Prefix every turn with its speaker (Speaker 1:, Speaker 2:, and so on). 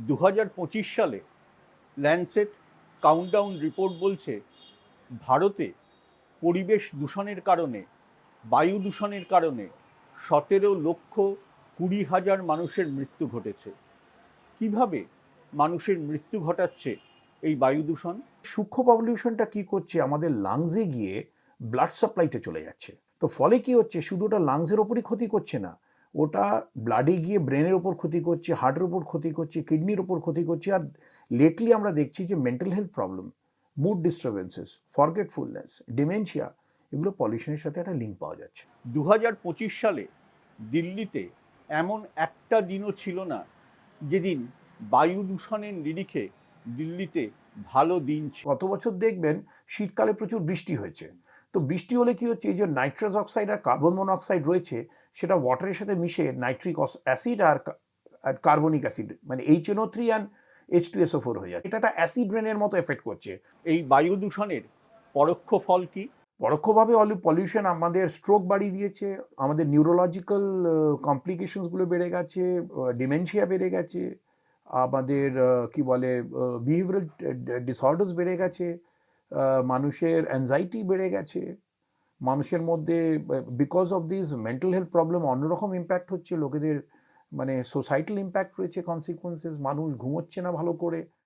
Speaker 1: 2025 সালে Landsat countdown report বলছে ভারতে পরিবেশ দূষণের কারণে, বায়ু দূষণের কারণে 17,20,000 মানুষের মৃত্যু ঘটেছে। কিভাবে মানুষের মৃত্যু ঘটাচ্ছে এই বায়ু দূষণ?
Speaker 2: সূক্ষ্ম পলিউশনটা কি করছে, আমাদের লাংসে গিয়ে ব্লাড সাপ্লাইতে চলে যাচ্ছে। তো ফলে কি হচ্ছে, শুধু ওটা লাংসের ওপরই ক্ষতি করছে না, ওটা ব্লাডে গিয়ে ব্রেনের ওপর ক্ষতি করছে, হার্টের ওপর ক্ষতি করছে, কিডনির ওপর ক্ষতি করছে। আর লেটলি আমরা দেখছি যে mental health problem, mood disturbances, forgetfulness, dementia, এগুলো পলিউশনের সাথে একটা লিঙ্ক পাওয়া যাচ্ছে।
Speaker 1: 2025 সালে দিল্লিতে এমন একটা দিনও ছিল না যেদিন বায়ু দূষণের নিরিখে দিল্লিতে ভালো দিন ছিল।
Speaker 2: গত বছর দেখবেন শীতকালে প্রচুর বৃষ্টি হয়েছে। তো বৃষ্টি হলে কি হচ্ছে, এই যে নাইট্রাস অক্সাইড আর কার্বন মনোক্সাইড রয়েছে, সেটা ওয়াটারের সাথে মিশে নাইট্রিক অ্যাসিড আর কার্বনিক অ্যাসিড, মানে HNO3 অ্যান্ড H2SO4 হয়ে যায়। এটা একটা অ্যাসিড রেনের মতো এফেক্ট করছে।
Speaker 1: এই বায়ু দূষণের পরোক্ষ ফল কি?
Speaker 2: পরোক্ষভাবে পলিউশন আমাদের স্ট্রোক বাড়িয়ে দিয়েছে, আমাদের নিউরোলজিক্যাল কমপ্লিকেশনসগুলো বেড়ে গেছে, ডিমেনশিয়া বেড়ে গেছে, আমাদের কি বলে বিহেভিয়ারাল ডিসঅর্ডার্স বেড়ে গেছে, মানুষের অ্যাংজাইটি বেড়ে গেছে, মানুষের মধ্যে because of this mental health problem অন্যরকম ইম্প্যাক্ট হচ্ছে লোকেদের, মানে সোসাইটাল ইম্প্যাক্ট রয়েছে, কনসিকুয়েন্সেস, মানুষ ঘুমোচ্ছে না ভালো করে।